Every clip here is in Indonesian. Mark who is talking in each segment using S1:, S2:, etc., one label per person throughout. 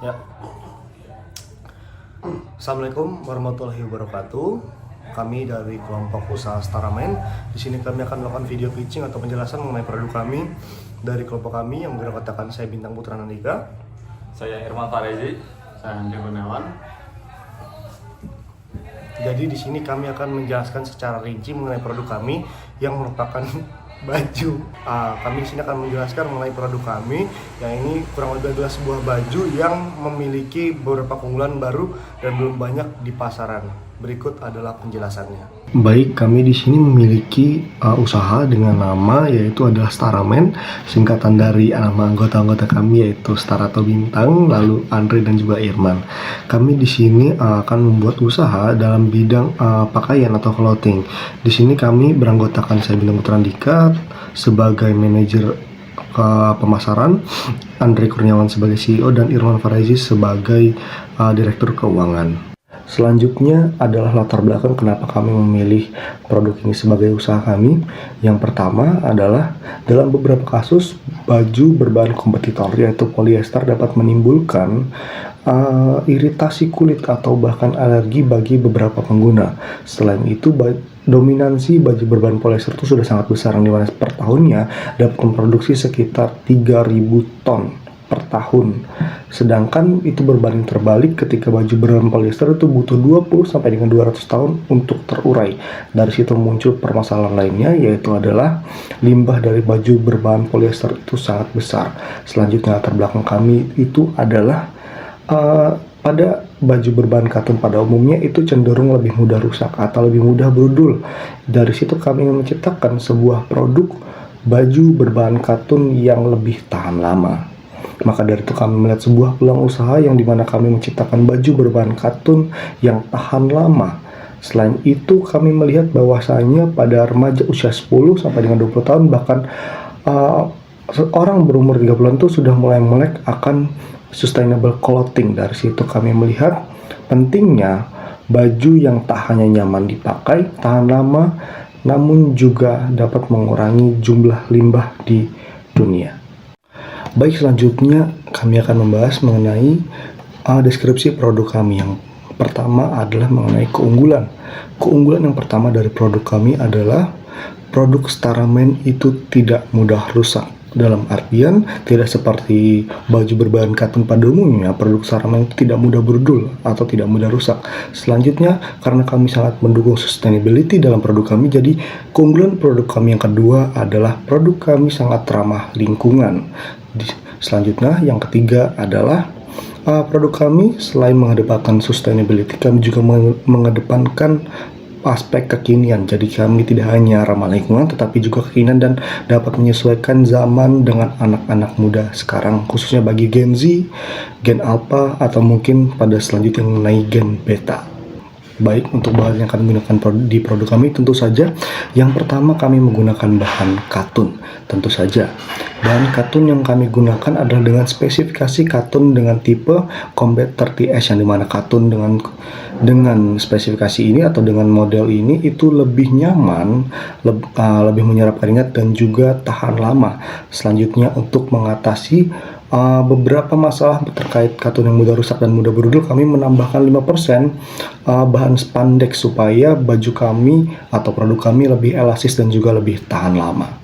S1: Ya. Assalamualaikum warahmatullahi wabarakatuh. Kami dari kelompok usaha Staramen. Di sini kami akan melakukan video pitching atau penjelasan mengenai produk kami dari kelompok kami yang bergerak katakan saya Bintang Putra Nandika.
S2: Saya Irman Farezi.
S3: Saya Andri Gunawan.
S1: Jadi di sini kami akan menjelaskan secara rinci mengenai produk kami yang merupakan baju. Kami di sini akan menjelaskan mengenai produk kami yang ini kurang lebih adalah sebuah baju yang memiliki beberapa keunggulan baru dan belum banyak di pasaran. Berikut adalah penjelasannya. Baik, kami di sini memiliki usaha dengan nama yaitu adalah Staramen, singkatan dari nama anggota-anggota kami yaitu Star atau Bintang, lalu Andre dan juga Irman. Kami di sini akan membuat usaha dalam bidang pakaian atau clothing. Di sini kami beranggotakan saya Bintang Putra Andika sebagai manajer pemasaran, Andre Kurniawan sebagai CEO dan Irman Farezi sebagai direktur keuangan. Selanjutnya adalah latar belakang kenapa kami memilih produk ini sebagai usaha kami. Yang pertama adalah dalam beberapa kasus baju berbahan kompetitor yaitu polyester dapat menimbulkan iritasi kulit atau bahkan alergi bagi beberapa pengguna. Selain itu dominansi baju berbahan polyester itu sudah sangat besar, yang dimana per tahunnya dapat memproduksi sekitar 3.000 ton per tahun. Sedangkan itu berbanding terbalik ketika baju berbahan polyester itu butuh 20 sampai dengan 200 tahun untuk terurai. Dari situ muncul permasalahan lainnya yaitu adalah limbah dari baju berbahan polyester itu sangat besar. Selanjutnya latar belakang kami itu adalah pada baju berbahan katun pada umumnya itu cenderung lebih mudah rusak atau lebih mudah brudul. Dari situ kami menciptakan sebuah produk baju berbahan katun yang lebih tahan lama. Maka dari itu kami melihat sebuah peluang usaha yang dimana kami menciptakan baju berbahan katun yang tahan lama. Selain itu kami melihat bahwasanya pada remaja usia 10 sampai dengan 20 tahun bahkan orang berumur 30-an itu sudah mulai melek akan sustainable clothing. Dari situ kami melihat pentingnya baju yang tak hanya nyaman dipakai, tahan lama, namun juga dapat mengurangi jumlah limbah di dunia. Baik, selanjutnya kami akan membahas mengenai deskripsi produk kami. Yang pertama adalah mengenai keunggulan. Keunggulan yang pertama dari produk kami adalah produk Staramen itu tidak mudah rusak. Dalam artian tidak seperti baju berbahan katun pada umumnya, produk Staramen itu tidak mudah brudul atau tidak mudah rusak. Selanjutnya, karena kami sangat mendukung sustainability dalam produk kami, jadi keunggulan produk kami yang kedua adalah produk kami sangat ramah lingkungan. Selanjutnya, yang ketiga adalah produk kami selain mengedepankan sustainability, kami juga mengedepankan aspek kekinian. Jadi kami tidak hanya ramah lingkungan tetapi juga kekinian dan dapat menyesuaikan zaman dengan anak-anak muda sekarang, khususnya bagi Gen Z, Gen Alpha, atau mungkin pada selanjutnya mengenai Gen Beta. Baik, untuk bahan yang kami gunakan di produk kami tentu saja yang pertama kami menggunakan bahan katun. Tentu saja bahan katun yang kami gunakan adalah dengan spesifikasi katun dengan tipe Combat 30S, yang dimana katun dengan spesifikasi ini atau dengan model ini itu lebih nyaman, lebih menyerap keringat dan juga tahan lama. Selanjutnya untuk mengatasi beberapa masalah terkait katun yang mudah rusak dan mudah brudul, kami menambahkan 5% bahan spandex supaya baju kami atau produk kami lebih elastis dan juga lebih tahan lama.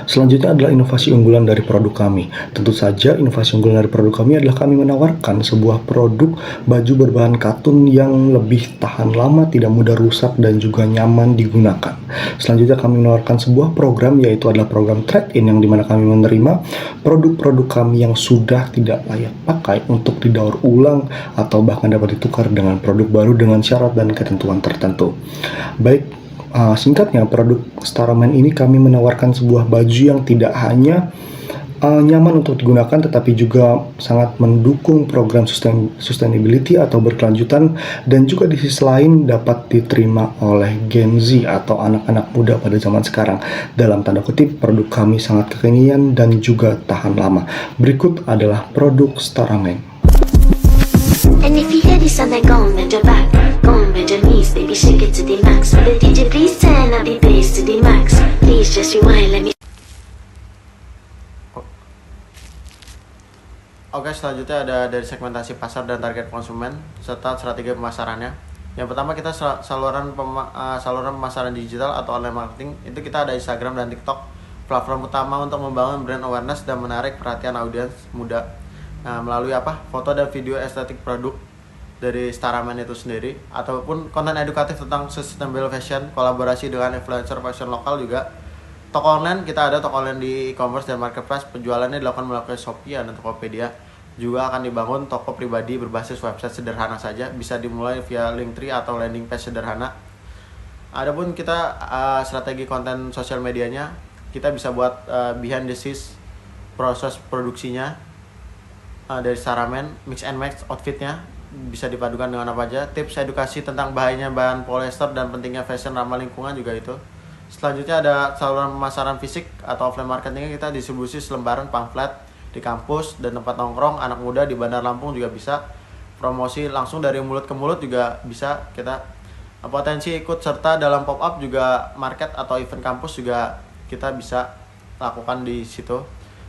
S1: Selanjutnya adalah inovasi unggulan dari produk kami. Tentu saja inovasi unggulan dari produk kami adalah kami menawarkan sebuah produk baju berbahan katun yang lebih tahan lama, tidak mudah rusak dan juga nyaman digunakan. Selanjutnya kami menawarkan sebuah program yaitu adalah program trade-in, yang dimana kami menerima produk-produk kami yang sudah tidak layak pakai untuk didaur ulang atau bahkan dapat ditukar dengan produk baru dengan syarat dan ketentuan tertentu. Baik, singkatnya produk Staramen ini kami menawarkan sebuah baju yang tidak hanya nyaman untuk digunakan tetapi juga sangat mendukung program sustainability atau berkelanjutan, dan juga di sisi lain dapat diterima oleh Gen Z atau anak-anak muda pada zaman sekarang. Dalam tanda kutip, produk kami sangat kekinian dan juga tahan lama. Berikut adalah produk Staramen.
S4: And if you hear this and then go and bend your back, go and bend your knees, baby shake it to the max. The DJ please turn up the bass to the max. Please just rewind, let me.
S3: Oke, selanjutnya ada dari segmentasi pasar dan target konsumen serta strategi pemasarannya. Yang pertama kita saluran pemasaran digital atau online marketing. Itu kita ada Instagram dan TikTok, platform utama untuk membangun brand awareness dan menarik perhatian audiens muda. Nah, melalui foto dan video estetik produk dari Staraman itu sendiri, ataupun konten edukatif tentang sustainable fashion, kolaborasi dengan influencer fashion lokal juga. Toko online, kita ada toko online di e-commerce dan marketplace, penjualannya dilakukan melalui Shopee dan Tokopedia. Juga akan dibangun toko pribadi berbasis website sederhana saja, bisa dimulai via Linktree atau landing page sederhana. Adapun kita strategi konten sosial medianya, kita bisa buat behind the scenes proses produksinya dari Staraman, mix and match outfitnya bisa dipadukan dengan apa aja, tips edukasi tentang bahayanya bahan polyester dan pentingnya fashion ramah lingkungan juga itu. Selanjutnya ada saluran pemasaran fisik atau offline marketingnya, kita distribusi selembaran pamflet di kampus dan tempat nongkrong anak muda di Bandar Lampung juga bisa. Promosi langsung dari mulut ke mulut juga bisa. Kita potensi ikut serta dalam pop up juga, market atau event kampus juga kita bisa lakukan di situ.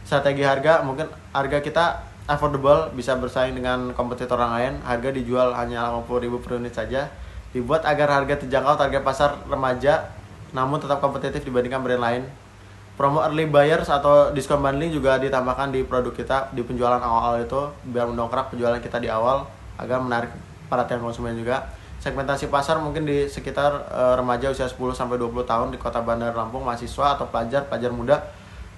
S3: Strategi harga, mungkin harga kita affordable, bisa bersaing dengan kompetitor yang lain. Harga dijual hanya 50.000 per unit saja. Dibuat agar harga terjangkau target pasar remaja namun tetap kompetitif dibandingkan brand lain. Promo early buyers atau diskon bundling juga ditambahkan di produk kita di penjualan awal itu, biar mendongkrak penjualan kita di awal agar menarik perhatian konsumen juga. Segmentasi pasar mungkin di sekitar remaja usia 10 sampai 20 tahun di Kota Bandar Lampung, mahasiswa atau pelajar muda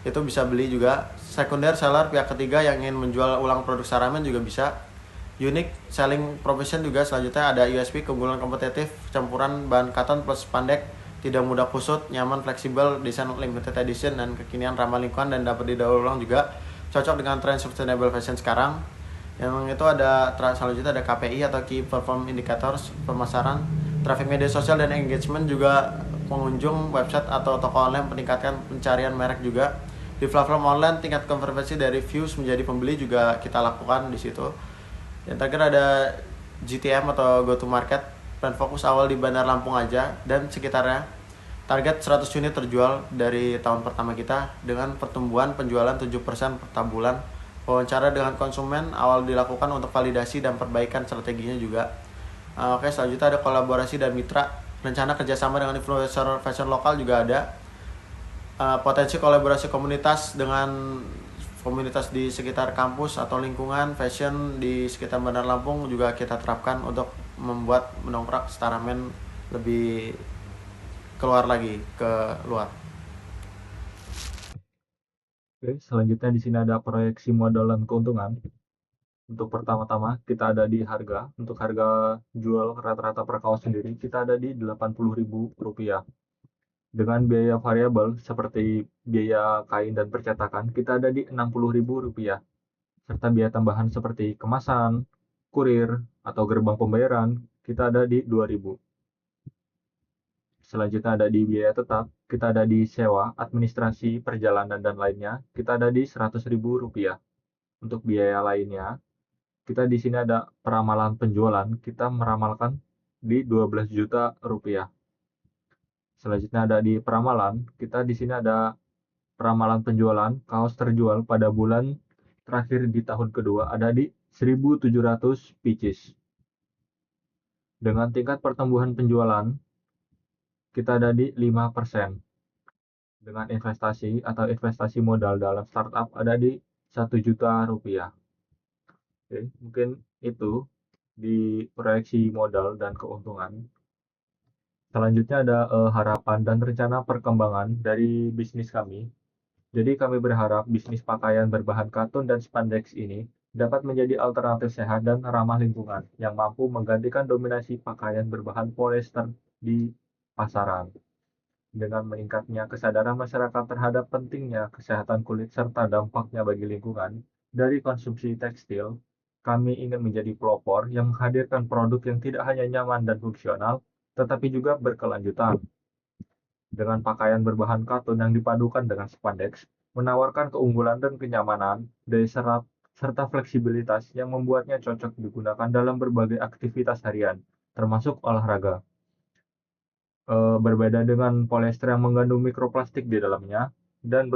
S3: itu bisa beli juga. Sekunder seller pihak ketiga yang ingin menjual ulang produk Staraman juga bisa. Unique selling proposition juga selanjutnya ada USP, keunggulan kompetitif, campuran bahan cotton plus spandek, tidak mudah kusut, nyaman, fleksibel, desain limited edition dan kekinian, ramah lingkungan dan dapat didaur ulang juga, cocok dengan tren sustainable fashion sekarang. Yang itu ada selanjutnya ada KPI atau Key Performance Indicators pemasaran, traffic media sosial dan engagement juga, pengunjung website atau toko online, peningkatkan pencarian merek juga. Di platform online tingkat konversi dari views menjadi pembeli juga kita lakukan di situ. Yang terakhir ada GTM atau go to market, plan fokus awal di Bandar Lampung aja dan sekitarnya. Target 100 unit terjual dari tahun pertama kita dengan pertumbuhan penjualan 7% per bulan. Wawancara dengan konsumen awal dilakukan untuk validasi dan perbaikan strateginya juga. Oke, selanjutnya ada kolaborasi dan mitra. Rencana kerjasama dengan influencer fashion lokal juga ada. Potensi kolaborasi komunitas dengan komunitas di sekitar kampus atau lingkungan fashion di sekitar Bandar Lampung juga kita terapkan untuk membuat mendongkrak Staraman lebih keluar lagi ke luar.
S2: Oke, selanjutnya di sini ada proyeksi modal dan keuntungan. Untuk pertama-tama kita ada di harga. Untuk harga jual rata-rata per kaos sendiri kita ada di Rp80.000. Dengan biaya variabel seperti biaya kain dan percetakan kita ada di Rp60.000, serta biaya tambahan seperti kemasan, kurir, atau gerbang pembayaran kita ada di Rp2.000. Selanjutnya ada di biaya tetap, kita ada di sewa, administrasi, perjalanan, dan lainnya, kita ada di Rp100.000. Untuk biaya lainnya, kita di sini ada peramalan penjualan, kita meramalkan di Rp12 juta. Selanjutnya ada di peramalan, kita di sini ada peramalan penjualan kaos terjual pada bulan terakhir di tahun kedua ada di 1.700 pieces. Dengan tingkat pertumbuhan penjualan kita ada di 5%. Dengan investasi atau investasi modal dalam startup ada di Rp1 juta. Oke, mungkin itu di proyeksi modal dan keuntungan. Selanjutnya ada harapan dan rencana perkembangan dari bisnis kami. Jadi kami berharap bisnis pakaian berbahan katun dan spandex ini dapat menjadi alternatif sehat dan ramah lingkungan yang mampu menggantikan dominasi pakaian berbahan polyester di pasaran. Dengan meningkatnya kesadaran masyarakat terhadap pentingnya kesehatan kulit serta dampaknya bagi lingkungan dari konsumsi tekstil, kami ingin menjadi pelopor yang menghadirkan produk yang tidak hanya nyaman dan fungsional, tetapi juga berkelanjutan. Dengan pakaian berbahan katun yang dipadukan dengan spandex, menawarkan keunggulan dan kenyamanan, daya serap, serta fleksibilitas yang membuatnya cocok digunakan dalam berbagai aktivitas harian, termasuk olahraga. Berbeda dengan polyester yang mengandung mikroplastik di dalamnya dan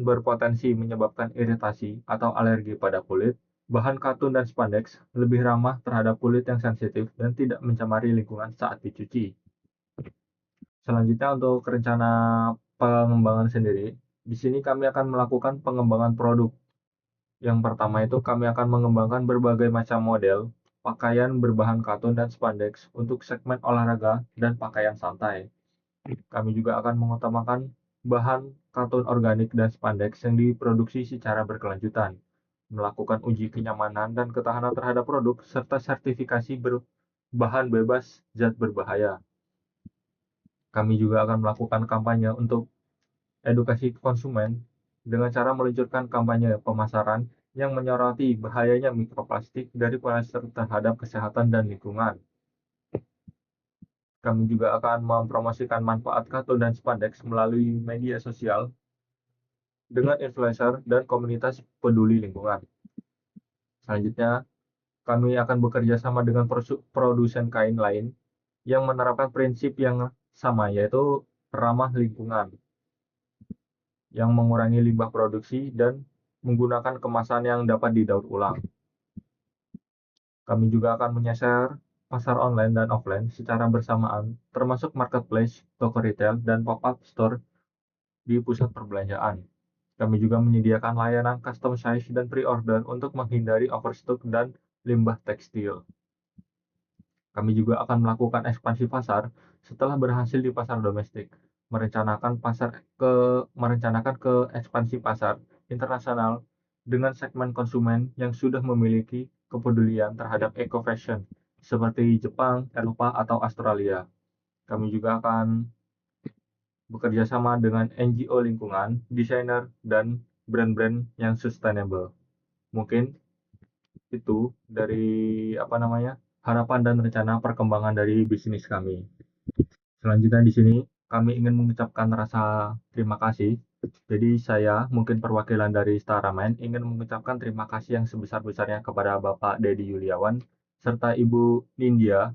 S2: berpotensi menyebabkan iritasi atau alergi pada kulit, Bahan katun dan spandex lebih ramah terhadap kulit yang sensitif dan tidak mencemari lingkungan saat dicuci. Selanjutnya untuk rencana pengembangan sendiri, di sini kami akan melakukan pengembangan produk. Yang pertama itu kami akan mengembangkan berbagai macam model pakaian berbahan katun dan spandex untuk segmen olahraga dan pakaian santai. Kami juga akan mengutamakan bahan katun organik dan spandex yang diproduksi secara berkelanjutan, melakukan uji kenyamanan dan ketahanan terhadap produk, serta sertifikasi berbahan bebas zat berbahaya. Kami juga akan melakukan kampanye untuk edukasi konsumen dengan cara meluncurkan kampanye pemasaran yang menyoroti bahayanya mikroplastik dari polyester terhadap kesehatan dan lingkungan. Kami juga akan mempromosikan manfaat katun dan spandex melalui media sosial dengan influencer dan komunitas peduli lingkungan. Selanjutnya, kami akan bekerja sama dengan produsen kain lain yang menerapkan prinsip yang sama, yaitu ramah lingkungan, yang mengurangi limbah produksi dan menggunakan kemasan yang dapat didaur ulang. Kami juga akan menyasar pasar online dan offline secara bersamaan, termasuk marketplace, toko retail, dan pop-up store di pusat perbelanjaan. Kami juga menyediakan layanan custom size dan pre-order untuk menghindari overstock dan limbah tekstil. Kami juga akan melakukan ekspansi pasar setelah berhasil di pasar domestik, merencanakan ke ekspansi pasar internasional dengan segmen konsumen yang sudah memiliki kepedulian terhadap eco-fashion seperti Jepang, Eropa, atau Australia. Kami juga akan bekerja sama dengan NGO lingkungan, desainer, dan brand-brand yang sustainable. Mungkin itu dari harapan dan rencana perkembangan dari bisnis kami. Selanjutnya di sini kami ingin mengucapkan rasa terima kasih. Jadi saya mungkin perwakilan dari Staramen ingin mengucapkan terima kasih yang sebesar-besarnya kepada Bapak Dedi Yuliawan serta Ibu Nindya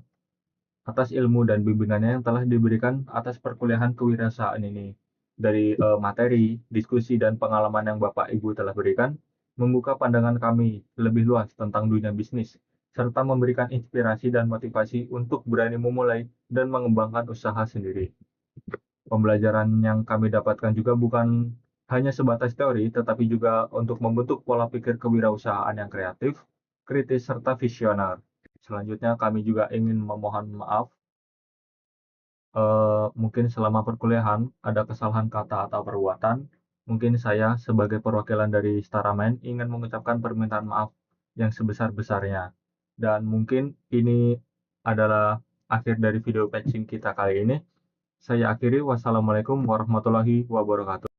S2: atas ilmu dan bimbingannya yang telah diberikan atas perkuliahan kewirausahaan ini. Dari materi, diskusi, dan pengalaman yang Bapak Ibu telah berikan, membuka pandangan kami lebih luas tentang dunia bisnis, serta memberikan inspirasi dan motivasi untuk berani memulai dan mengembangkan usaha sendiri. Pembelajaran yang kami dapatkan juga bukan hanya sebatas teori, tetapi juga untuk membentuk pola pikir kewirausahaan yang kreatif, kritis, serta visioner. Selanjutnya kami juga ingin memohon maaf mungkin selama perkuliahan ada kesalahan kata atau perbuatan. Mungkin saya sebagai perwakilan dari Staramen ingin mengucapkan permintaan maaf yang sebesar-besarnya. Dan mungkin ini adalah akhir dari video patching kita kali ini. Saya akhiri, wassalamualaikum warahmatullahi wabarakatuh.